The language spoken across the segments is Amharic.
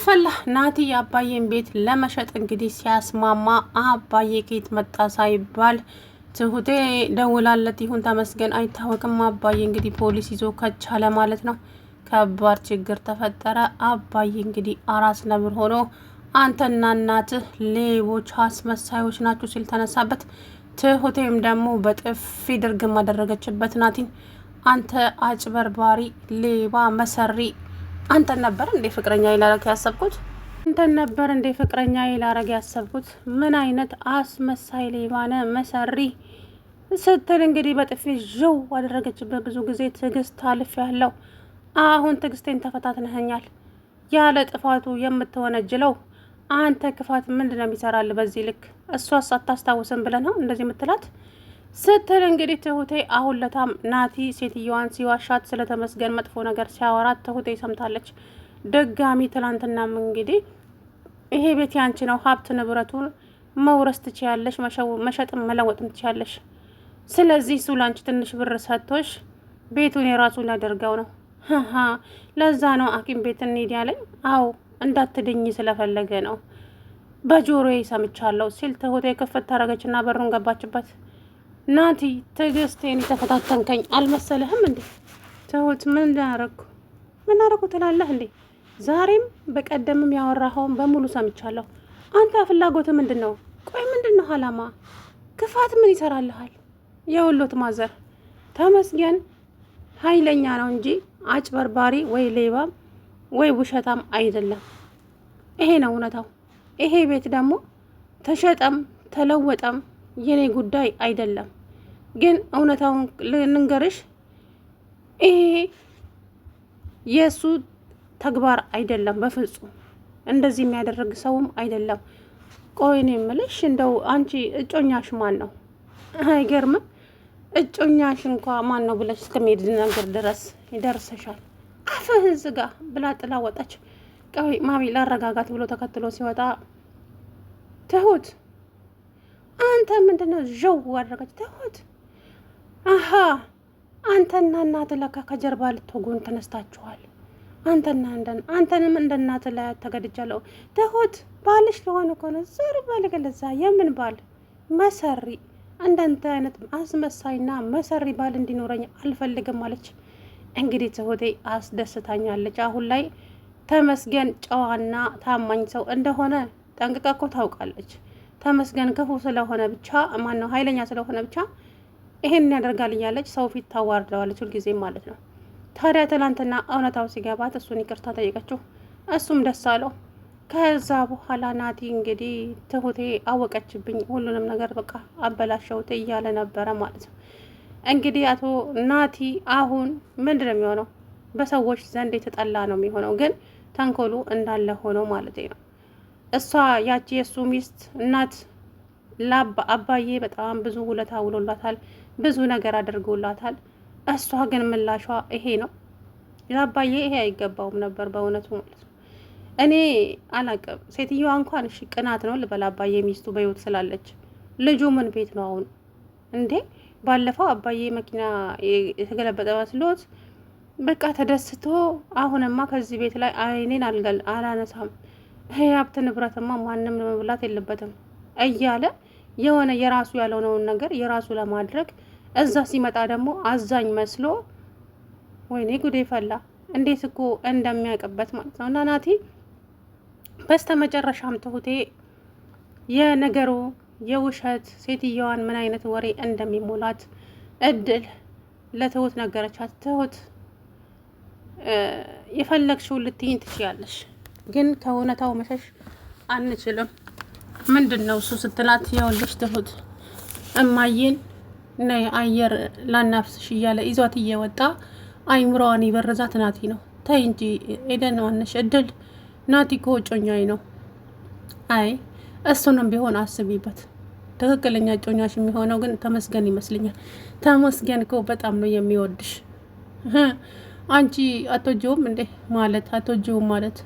ጉድፈላ ናቲ የአባዬን ቤት ለመሸጥ እንግዲህ ሲያስማማ አባዬ ከየት መጣ ሳይባል ትሁቴ ደውላለት ይሁን ተመስገን አይታወቅም። አባዬ እንግዲህ ፖሊስ ይዞ ከቻለ ማለት ነው። ከባድ ችግር ተፈጠረ። አባዬ እንግዲህ አራስ ነብር ሆኖ አንተና እናትህ ሌቦች አስመሳዮች ናችሁ ሲል ተነሳበት። ትሁቴም ደግሞ በጥፊ ድርግም አደረገችበት ናቲን። አንተ አጭበርባሪ፣ ሌባ፣ መሰሪ አንተን ነበር እንዴ ፍቅረኛ ይላረግ ያሰብኩት? አንተን ነበር እንዴ ፍቅረኛ ይላረግ ያሰብኩት? ምን አይነት አስመሳይ ሌባነ መሰሪ ስትል እንግዲህ በጥፊ ዥው አደረገችበት። ብዙ ጊዜ ትዕግስት አልፍ ያለው አሁን ትዕግስቴን ተፈታትነኸኛል። ያለ ጥፋቱ የምትወነጅለው አንተ ክፋት ምንድን ነው የሚሰራል በዚህ ልክ? እሷስ አታስታውስም ብለህ ነው እንደዚህ የምትላት ስትል እንግዲህ ትሁቴ አሁን ለታም ናቲ ሴትዮዋን ሲዋሻት ስለተመስገን መጥፎ ነገር ሲያወራት ትሁቴ ሰምታለች። ድጋሚ ትላንትናም እንግዲህ ይሄ ቤት ያንቺ ነው፣ ሀብት ንብረቱን መውረስ ትችያለሽ፣ መሸጥም መለወጥም ትችያለሽ። ስለዚህ እሱ ላንቺ ትንሽ ብር ሰጥቶሽ ቤቱን የራሱ ሊያደርገው ነው። ለዛ ነው ሐኪም ቤት እንሂድ ያለኝ። አዎ እንዳትድኝ ስለፈለገ ነው፣ በጆሮዬ ሰምቻለሁ ሲል ትሁቴ ክፍት ታረገችና በሩን ገባችበት። ናቲ ትዕግስቴን የተፈታተንከኝ አልመሰለህም እንዴ? ትሁት ምን አረኩ ትላለህ እንዴ? ዛሬም በቀደምም ያወራኸውን በሙሉ ሰምቻለሁ። አንተ ፍላጎት ምንድን ነው? ቆይ ምንድን ነው አላማ? ክፋት ምን ይሰራልሃል? የወሎት ማዘር ተመስገን ኃይለኛ ነው እንጂ አጭበርባሪ ወይ ሌባ ወይ ውሸታም አይደለም። ይሄ ነው እውነታው። ይሄ ቤት ደግሞ ተሸጠም ተለወጠም የኔ ጉዳይ አይደለም። ግን እውነታውን ልንገርሽ፣ ይሄ የእሱ ተግባር አይደለም። በፍጹም እንደዚህ የሚያደርግ ሰውም አይደለም። ቆይ እኔ የምልሽ እንደው አንቺ እጮኛሽ ማን ነው? አይገርምም? እጮኛሽ እንኳ ማን ነው ብለሽ እስከሚሄድ ነገር ድረስ ይደርሰሻል። አፍህን ዝጋ ብላ ጥላ ወጣች። ቆይ ማሚ ላረጋጋት ብሎ ተከትሎ ሲወጣ ትሁት አንተ ምንድነው ዠው አደረገች። ትሁት አሀ አንተና እናት ለካ ከጀርባ ልትወጉን ተነስታችኋል። አንተንም እንደ እናት ላይ ተገድጃለሁ። ትሁት ባልሽ ለሆነ ከሆነ ዞር በል ገለዛ። የምን ባል? መሰሪ። እንዳንተ አይነት አስመሳይና መሰሪ ባል እንዲኖረኝ አልፈልግም አለች። እንግዲህ ትሁቴ አስደስታኛለች። አሁን ላይ ተመስገን ጨዋና ታማኝ ሰው እንደሆነ ጠንቅቃ እኮ ታውቃለች። ተመስገን ክፉ ስለሆነ ብቻ ማነው ኃይለኛ ስለሆነ ብቻ ይሄን ያደርጋል እያለች ሰው ፊት ታዋርደዋለች ሁልጊዜም ማለት ነው። ታዲያ ትላንትና እውነታው ሲገባት እሱን ይቅርታ ጠየቀችው። እሱም ደስ አለው። ከዛ በኋላ ናቲ እንግዲህ ትሁቴ አወቀችብኝ፣ ሁሉንም ነገር በቃ አበላሸውት እያለ ነበረ ማለት ነው። እንግዲህ አቶ ናቲ አሁን ምንድን ነው የሚሆነው? በሰዎች ዘንድ የተጠላ ነው የሚሆነው፣ ግን ተንኮሉ እንዳለ ሆኖ ማለት ነው። እሷ ያቺ የእሱ ሚስት እናት አባዬ በጣም ብዙ ውለታ ውሎላታል፣ ብዙ ነገር አድርጎላታል። እሷ ግን ምላሿ ይሄ ነው። ለአባዬ ይሄ አይገባውም ነበር በእውነቱ ማለት ነው። እኔ አላቅም። ሴትዮዋ እንኳን እሺ ቅናት ነው ልበል፣ አባዬ ሚስቱ በህይወት ስላለች። ልጁ ምን ቤት ነው አሁን እንዴ? ባለፈው አባዬ መኪና የተገለበጠ መስሎት በቃ ተደስቶ አሁንማ ከዚህ ቤት ላይ አይኔን አላነሳም፣ ሀብት ንብረትማ ማንም መብላት የለበትም እያለ የሆነ የራሱ ያልሆነውን ነገር የራሱ ለማድረግ እዛ ሲመጣ ደግሞ አዛኝ መስሎ ወይኔ ጉዴ ፈላ። እንዴት እኮ እንደሚያውቅበት ማለት ነው። እና ናቲ በስተመጨረሻም ትሁቴ የነገሩ የውሸት ሴትዮዋን ምን አይነት ወሬ እንደሚሞላት እድል ለትሁት ነገረቻት። ትሁት የፈለግሽውን ልትይኝ ትችያለሽ፣ ግን ከእውነታው መሸሽ አንችልም። ምንድን ነው እሱ ስትላት፣ የወልሽ ትሁት እማዬን ነይ አየር ላናፍስሽ እያለ ይዟት እየወጣ አይምሮዋን ይበረዛት ናቲ ነው። ተይ እንጂ ኤደን ዋነሽ እድል፣ ናቲ እኮ እጮኛዬ ነው። አይ እሱንም ቢሆን አስቢበት። ትክክለኛ እጮኛሽ የሚሆነው ግን ተመስገን ይመስለኛል። ተመስገን እኮ በጣም ነው የሚወድሽ። አንቺ አትወጂውም እንዴ? ማለት አትወጂውም ማለት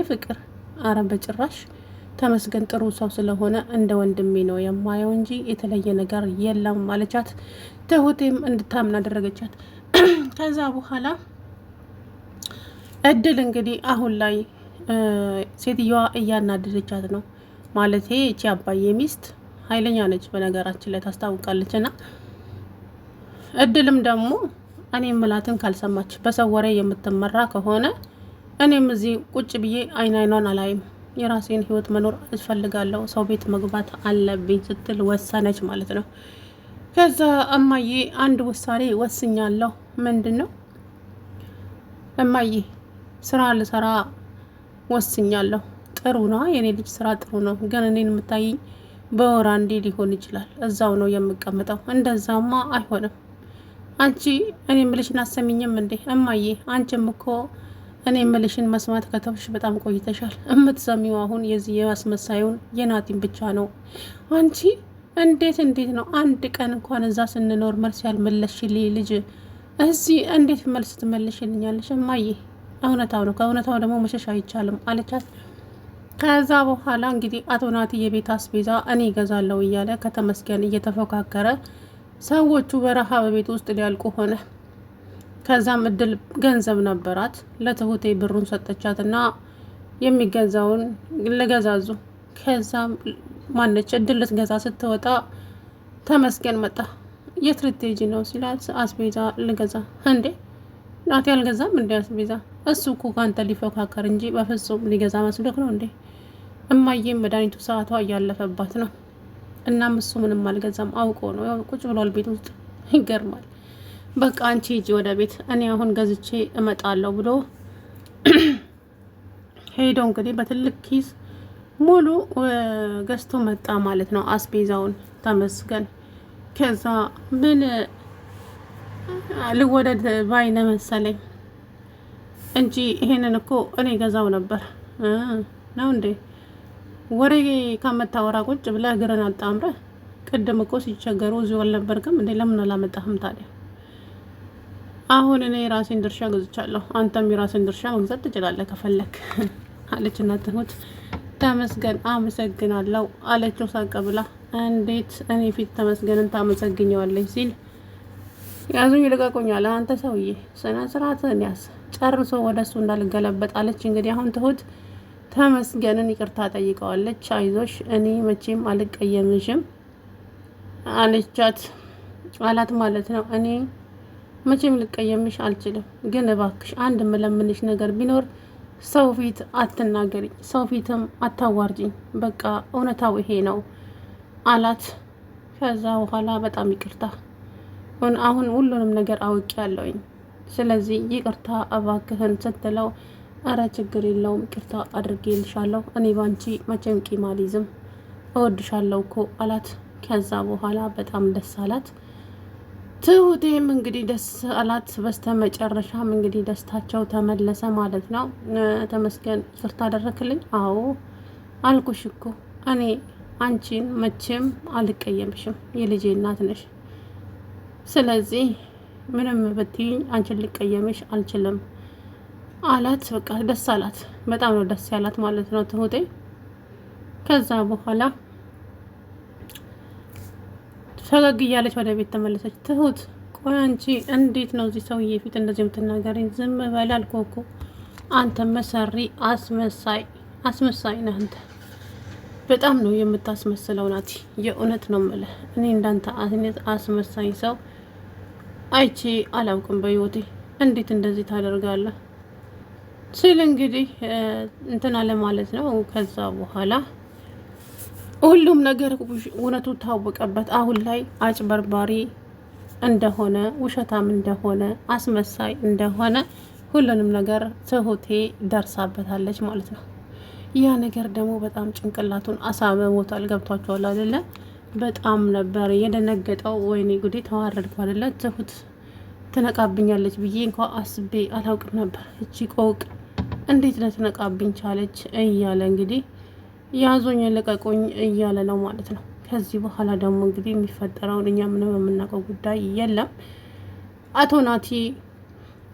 ፍቅር? አረ በጭራሽ። ተመስገን ጥሩ ሰው ስለሆነ እንደ ወንድሜ ነው የማየው እንጂ የተለየ ነገር የለም ማለቻት። ትሁቴም እንድታምን አደረገቻት። ከዛ በኋላ እድል እንግዲህ አሁን ላይ ሴትዮዋ እያናደደቻት ነው ማለት እቺ አባዬ ሚስት ኃይለኛ ነች በነገራችን ላይ ታስታውቃለች። እና እድልም ደግሞ እኔ ምላትን ካልሰማች በሰው ወሬ የምትመራ ከሆነ እኔም እዚህ ቁጭ ብዬ አይኗን አላይም፣ የራሴን ህይወት መኖር እፈልጋለሁ፣ ሰው ቤት መግባት አለብኝ ስትል ወሰነች ማለት ነው። ከዛ እማዬ አንድ ውሳኔ ወስኛለሁ። ምንድን ነው እማዬ? ስራ ልሰራ ወስኛለሁ። ጥሩ ነው የኔ ልጅ ስራ ጥሩ ነው፣ ግን እኔን የምታይኝ በወር አንዴ ሊሆን ይችላል፣ እዛው ነው የምቀምጠው። እንደዛማ አይሆንም። አንቺ እኔ ምልሽን አሰሚኝም እንዴ? እማዬ አንቺም እኮ እኔ ምልሽን መስማት ከተውሽ በጣም ቆይተሻል። የምትሰሚው አሁን የዚህ የማስመሳዩን የናቲን ብቻ ነው። አንቺ እንዴት ነው አንድ ቀን እንኳን እዛ ስንኖር መልስ ያልመለስሽልኝ ልጅ እዚህ እንዴት መልስ ትመልሽልኛለሽ? እማዬ እውነታው ነው፣ ከእውነታው ደግሞ መሸሽ አይቻልም አለቻት። ከዛ በኋላ እንግዲህ አቶ ናቲ የቤት አስቤዛ እኔ ይገዛለሁ እያለ ከተመስገን እየተፎካከረ ሰዎቹ በረሃ በቤት ውስጥ ሊያልቁ ሆነ። ከዛም እድል ገንዘብ ነበራት፣ ለትሁቴ ብሩን ሰጠቻትና የሚገዛውን ልገዛዙ። ከዛም ማነች እድል ልትገዛ ስትወጣ ተመስገን መጣ። የት ልትሄጂ ነው ሲላት አስቤዛ ልገዛ። እንዴ ናቲ አልገዛም እንዴ አስቤዛ? እሱ እኮ ካንተ ሊፎካከር እንጂ በፍጹም ሊገዛ መስሎክ ነው እንዴ? እማዬም መድኃኒቱ ሰዓቷ እያለፈባት ነው። እናም እሱ ምንም አልገዛም፣ አውቆ ነው ያው ቁጭ ብሏል ቤት ውስጥ። ይገርማል። በቃ አንቺ ሂጂ ወደ ቤት፣ እኔ አሁን ገዝቼ እመጣለሁ ብሎ ሄዶ እንግዲህ በትልቅ ኪስ ሙሉ ገዝቶ መጣ ማለት ነው አስቤዛውን ተመስገን። ከዛ ምን ልወደድ ባይነ መሰለኝ እንጂ ይሄንን እኮ እኔ ገዛው ነበር ነው እንዴ? ወሬ ከመታወራ ቁጭ ብለህ እግርን አጣምረህ ቅድም እኮ ሲቸገሩ እዚሁ አልነበርክም እንዴ? ለምን አላመጣህም ታዲያ? አሁን እኔ የራሴን ድርሻ ገዝቻለሁ፣ አንተም የራሴን ድርሻ መግዛት ትችላለህ ከፈለክ አለችና ትሁት ተመስገን አመሰግናለሁ አለችው ሳቀ ብላ። እንዴት እኔ ፊት ተመስገንን ታመሰግኘዋለች ሲል ያዙኝ ልቀቁኛል፣ አንተ ሰውዬ ስነ ስርዓትን ያዝ፣ ጨርሶ ወደ እሱ እንዳልገለበጥ አለች። እንግዲህ አሁን ትሁት ተመስገንን ይቅርታ ጠይቀዋለች። አይዞሽ እኔ መቼም አልቀየምሽም አላት ማለት ነው። እኔ መቼም ልቀየምሽ አልችልም፣ ግን እባክሽ አንድ መለምንሽ ነገር ቢኖር ሰው ፊት አትናገሪኝ፣ ሰው ፊትም አታዋርጅኝ፣ በቃ እውነታው ይሄ ነው አላት። ከዛ በኋላ በጣም ይቅርታ አሁን ሁሉንም ነገር አውቄ ያለውኝ፣ ስለዚህ ይቅርታ እባክህን ስትለው እረ ችግር የለውም ይቅርታ አድርጌልሻለሁ፣ እኔ ባንቺ መቼም ቂም አልይዝም፣ እወድሻለሁ እኮ አላት። ከዛ በኋላ በጣም ደስ አላት። ትሁቴም እንግዲህ ደስ አላት። በስተ መጨረሻም እንግዲህ ደስታቸው ተመለሰ ማለት ነው። ተመስገን ይቅርታ አደረክልኝ? አዎ አልኩሽ እኮ እኔ አንቺን መቼም አልቀየምሽም፣ የልጄ እናት ነሽ። ስለዚህ ምንም ብትይኝ አንቺን ልቀየምሽ አልችልም አላት። በቃ ደስ አላት። በጣም ነው ደስ ያላት ማለት ነው ትሁቴ። ከዛ በኋላ ፈገግ እያለች ወደ ቤት ተመለሰች። ትሁት ቆይ አንቺ እንዴት ነው እዚህ ሰውዬ ፊት እንደዚህ የምትናገረኝ? ዝም በል አልኩህ እኮ። አንተ መሰሪ አስመሳይ ነህ አንተ። በጣም ነው የምታስመስለው ናቲ፣ የእውነት ነው የምልህ። እኔ እንዳንተ አይነት አስመሳይ ሰው አይቼ አላውቅም በህይወቴ። እንዴት እንደዚህ ታደርጋለህ ሲል እንግዲህ እንትን አለ ማለት ነው። ከዛ በኋላ ሁሉም ነገር እውነቱ ታወቀበት። አሁን ላይ አጭበርባሪ እንደሆነ፣ ውሸታም እንደሆነ፣ አስመሳይ እንደሆነ ሁሉንም ነገር ትሁቴ ደርሳበታለች ማለት ነው። ያ ነገር ደግሞ በጣም ጭንቅላቱን አሳምሞታል። ገብቷቸዋል አይደለ? በጣም ነበር የደነገጠው። ወይኔ ጉዴ ተዋረድኩ አይደለ? ትሁት ትነቃብኛለች ብዬ እንኳ አስቤ አላውቅም ነበር። እቺ ቆቅ እንዴት ለትነቃብኝ ቻለች እያለ እንግዲህ ያዞኝ ልቀቁኝ እያለ ነው ማለት ነው። ከዚህ በኋላ ደግሞ እንግዲህ የሚፈጠረውን እኛ ምንም የምናውቀው ጉዳይ የለም። አቶ ናቲ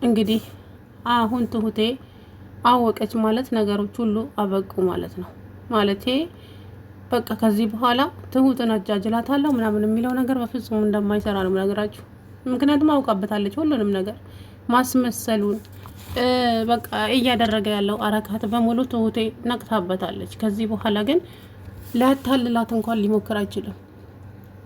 እንግዲህ አሁን ትሁቴ አወቀች ማለት ነገሮች ሁሉ አበቁ ማለት ነው። ማለቴ በቃ ከዚህ በኋላ ትሁትን አጃጅላታለሁ ምናምን የሚለው ነገር በፍጹም እንደማይሰራ ነው ነገራችሁ። ምክንያቱም አውቃበታለች ሁሉንም ነገር ማስመሰሉን በቃ እያደረገ ያለው አረካት በሙሉ ትሁቴ ነቅታበታለች። ከዚህ በኋላ ግን ሊያታልላት እንኳን ሊሞክር አይችልም።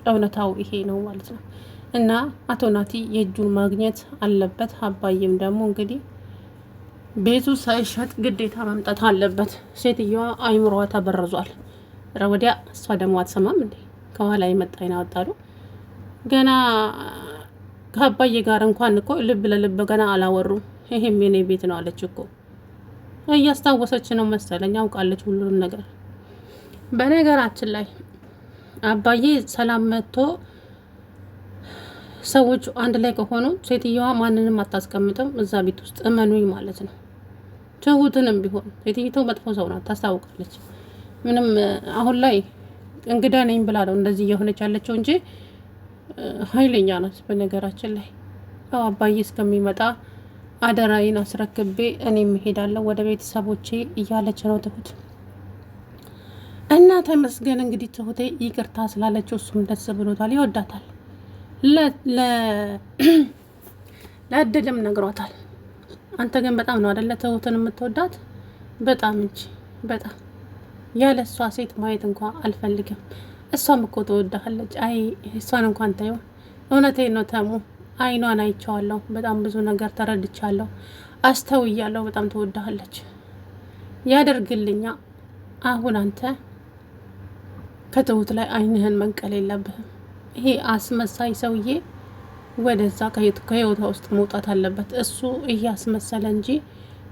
እውነታው ይሄ ነው ማለት ነው። እና አቶ ናቲ የእጁን ማግኘት አለበት። አባዬም ደግሞ እንግዲህ ቤቱ ሳይሸጥ ግዴታ መምጣት አለበት። ሴትዮዋ አይምሮዋ ተበረዟል። ወዲያ እሷ ደግሞ አትሰማም እንዴ? ከኋላ የመጣ ይናወጣሉ። ገና ከአባዬ ጋር እንኳን እኮ ልብ ለልብ ገና አላወሩም። ይሄም የኔ ቤት ነው አለች እኮ። እያስታወሰች ነው መሰለኝ፣ አውቃለች ሁሉንም ነገር። በነገራችን ላይ አባዬ ሰላም መጥቶ ሰዎቹ አንድ ላይ ከሆኑ ሴትዮዋ ማንንም አታስቀምጥም እዛ ቤት ውስጥ፣ እመኑኝ ማለት ነው። ትሁትንም ቢሆን ሴትዮቱ መጥፎ ሰው ናት፣ ታስታውቃለች። ምንም አሁን ላይ እንግዳ ነኝ ብላ ነው እንደዚህ እየሆነች ያለችው እንጂ ኃይለኛ ናት። በነገራችን ላይ አባዬ እስከሚመጣ አደራዬን አስረክቤ እኔም እሄዳለሁ ወደ ቤተሰቦቼ እያለች ነው ትሁት። እና ተመስገን እንግዲህ ትሁቴ ይቅርታ ስላለችው እሱም ደስ ብሎታል፣ ይወዳታል። ለእድልም ነግሯታል። አንተ ግን በጣም ነው አይደለ ትሁትን የምትወዳት? በጣም እንጂ በጣም ያለ እሷ ሴት ማየት እንኳን አልፈልግም። እሷም እኮ ትወዳለች። አይ እሷን እንኳን ታዩ። እውነቴን ነው ተሙ፣ አይኗን አይቼዋለሁ። በጣም ብዙ ነገር ተረድቻለሁ፣ አስተውያለሁ። በጣም ትወዳለች። ያደርግልኛ። አሁን አንተ ከትሁት ላይ አይንህን መንቀል የለብህም። ይሄ አስመሳይ ሰውዬ ወደዛ ከህይወቷ ውስጥ መውጣት አለበት። እሱ እያስመሰለ እንጂ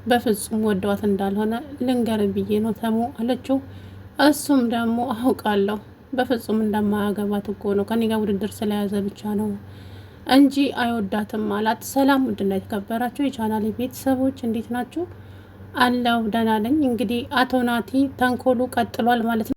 በፍጹም ወደዋት እንዳልሆነ ልንገር ብዬ ነው ተሙ አለችው። እሱም ደግሞ አውቃለሁ በፍጹም እንደማያገባት እኮ ነው፣ ከኔ ጋር ውድድር ስለያዘ ብቻ ነው እንጂ አይወዳትም አላት። ሰላም ውድና የተከበራችሁ የቻናሌ ቤተሰቦች እንዴት ናችሁ? አለው ደህና ነኝ። እንግዲህ አቶ ናቲ ተንኮሉ ቀጥሏል ማለት ነው።